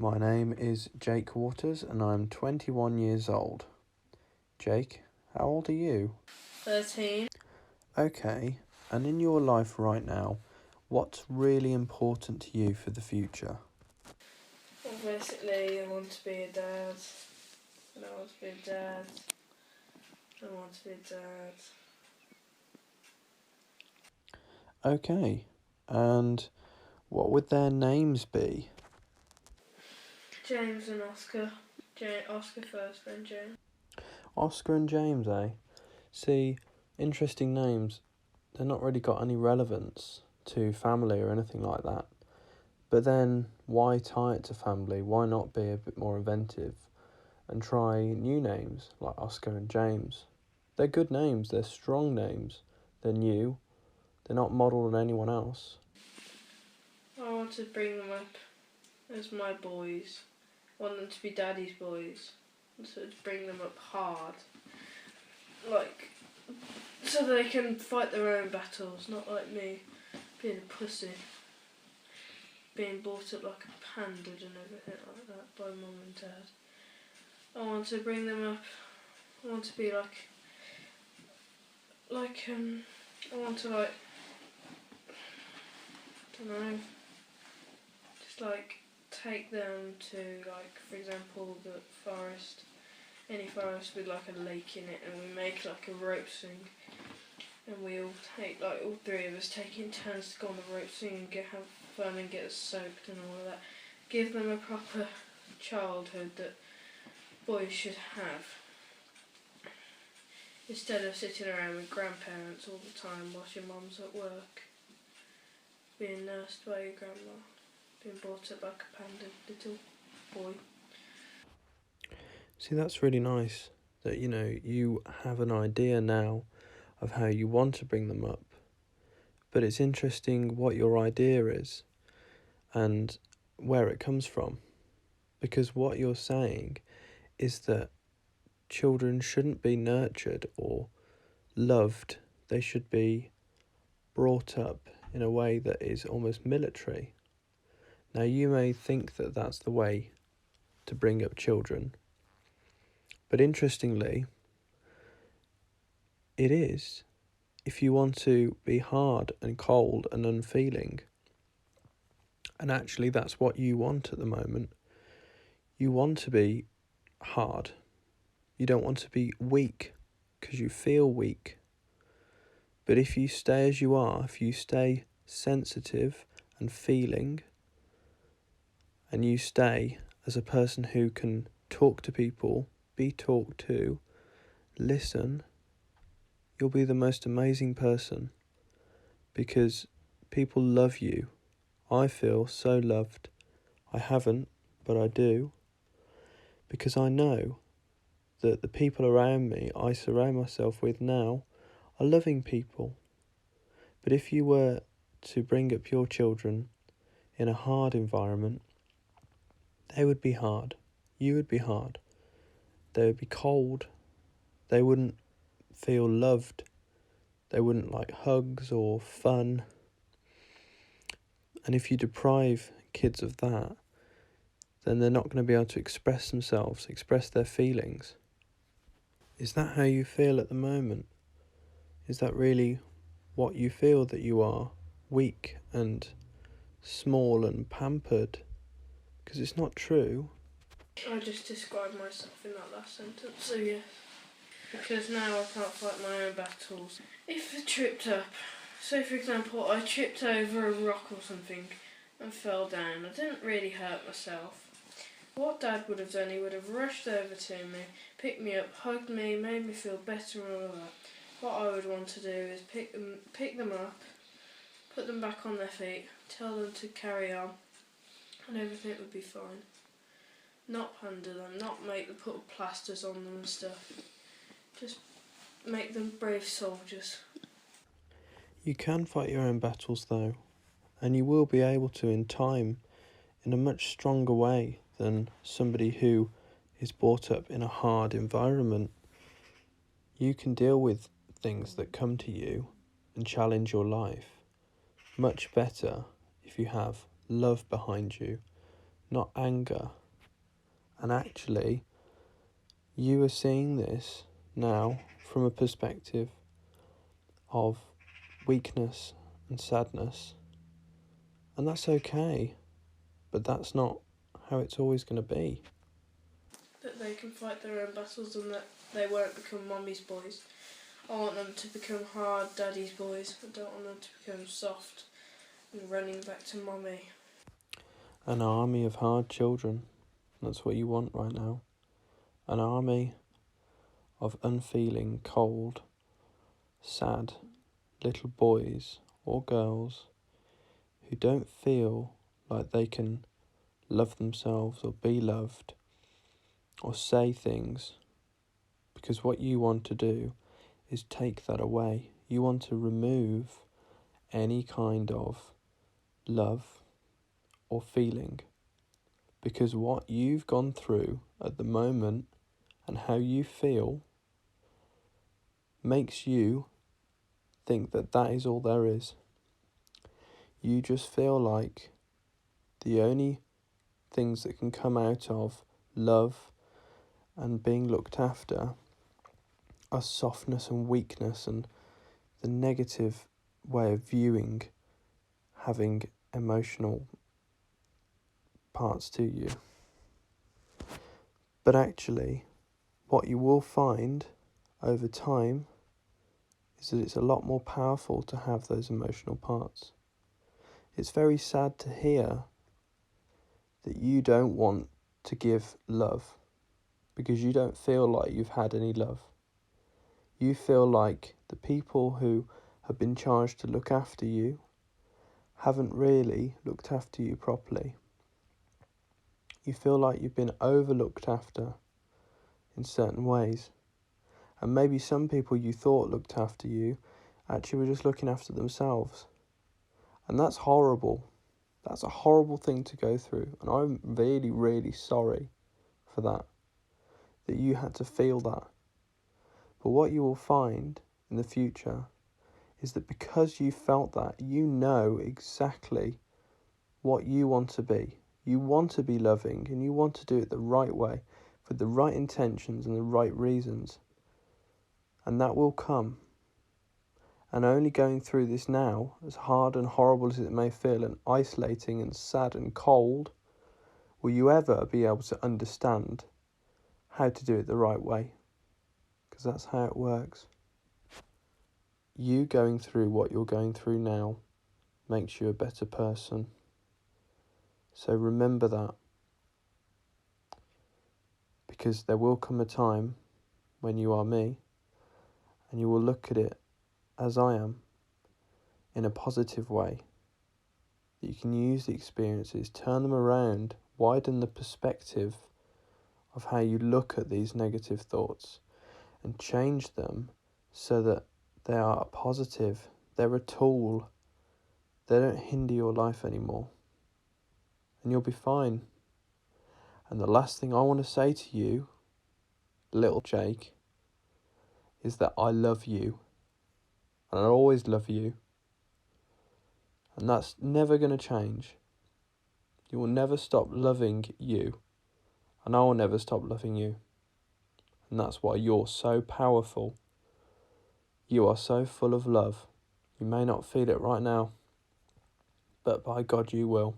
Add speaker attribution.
Speaker 1: My name is Jake Waters and I'm 21 years old. Jake, how old are you?
Speaker 2: 13.
Speaker 1: Okay, and in your life right now, what's really important to you for the future?
Speaker 2: Well, basically, I want to be a dad. And I want to be a dad. I want to be a dad.
Speaker 1: Okay, and what would their names be?
Speaker 2: James and Oscar. Oscar first, then James.
Speaker 1: Oscar and James, eh? See, interesting names. They're not really got any relevance to family or anything like that. But then, why tie it to family? Why not be a bit more inventive and try new names like Oscar and James? They're good names, they're strong names, they're new, they're not modelled on anyone else.
Speaker 2: I want to bring them up as my boys. I want them to be daddy's boys. And so to bring them up hard. So they can fight their own battles, not like me being a pussy. Being brought up like a panda and everything like that by mum and dad. I want to bring them up. I want to be I want to I don't know, just take them to for example the forest, any forest with a lake in it, and we make a rope swing, and we all take all three of us take in turns to go on the rope swing and have fun and get us soaked and all of that. Give them a proper childhood that boys should have. Instead of sitting around with grandparents all the time whilst your mum's at work. Being nursed by your grandma. Being brought up like a panda little boy.
Speaker 1: See, that's really nice that, you have an idea now of how you want to bring them up. But it's interesting what your idea is and where it comes from. Because what you're saying is that children shouldn't be nurtured or loved. They should be brought up in a way that is almost military. Now, you may think that that's the way to bring up children, but interestingly, it is if you want to be hard and cold and unfeeling. And actually, that's what you want at the moment. You want to be hard. You don't want to be weak because you feel weak. But if you stay as you are, if you stay sensitive and feeling, and you stay as a person who can talk to people, be talked to, listen, you'll be the most amazing person because people love you. I feel so loved. I haven't, but I do, because I know that the people around me I surround myself with now are loving people. But if you were to bring up your children in a hard environment, they would be hard. You would be hard. They would be cold. They wouldn't feel loved. They wouldn't like hugs or fun. And if you deprive kids of that, then they're not going to be able to express themselves, express their feelings. Is that how you feel at the moment? Is that really what you feel, that you are weak and small and pampered? Because it's not true.
Speaker 2: I just described myself in that last sentence, so yeah. Because now I can't fight my own battles. If I tripped up, say for example I tripped over a rock or something and fell down, I didn't really hurt myself. What Dad would have done, he would have rushed over to me, picked me up, hugged me, made me feel better and all of that. What I would want to do is pick them up, put them back on their feet, tell them to carry on, and everything would be fine. Not pander them, not make them put plasters on them and stuff. Just make them brave soldiers.
Speaker 1: You can fight your own battles though, and you will be able to in time, in a much stronger way than somebody who is brought up in a hard environment. You can deal with things that come to you and challenge your life much better if you have love behind you, not anger. And actually, you are seeing this now from a perspective of weakness and sadness. And that's okay, but that's not how it's always going to be.
Speaker 2: That they can fight their own battles and that they won't become mommy's boys. I want them to become hard daddy's boys. I don't want them to become soft and running back to mommy.
Speaker 1: An army of hard children. That's what you want right now. An army of unfeeling, cold, sad little boys or girls who don't feel like they can love themselves or be loved or say things, because what you want to do is take that away. You want to remove any kind of love or feeling, because what you've gone through at the moment and how you feel makes you think that that is all there is. You just feel like the only things that can come out of love and being looked after are softness and weakness and the negative way of viewing having emotional parts to you. But actually, what you will find over time is that it's a lot more powerful to have those emotional parts. It's very sad to hear that you don't want to give love because you don't feel like you've had any love. You feel like the people who have been charged to look after you haven't really looked after you properly. You feel like you've been overlooked after in certain ways. And maybe some people you thought looked after you actually were just looking after themselves. And that's horrible. That's a horrible thing to go through. And I'm really, really sorry for that you had to feel that. But what you will find in the future is that because you felt that, you know exactly what you want to be. You want to be loving and you want to do it the right way, with the right intentions and the right reasons. And that will come. And only going through this now, as hard and horrible as it may feel, and isolating and sad and cold, will you ever be able to understand how to do it the right way. Because that's how it works. You going through what you're going through now makes you a better person. So remember that. Because there will come a time when you are me, and you will look at it as I am, in a positive way. That you can use the experiences, turn them around, widen the perspective of how you look at these negative thoughts, and change them so that they are a positive. They're a tool. They don't hinder your life anymore. And you'll be fine. And the last thing I want to say to you, little Jake, is that I love you. And I'll always love you. And that's never going to change. You will never stop loving you. And I will never stop loving you. And that's why you're so powerful. You are so full of love. You may not feel it right now, but by God you will.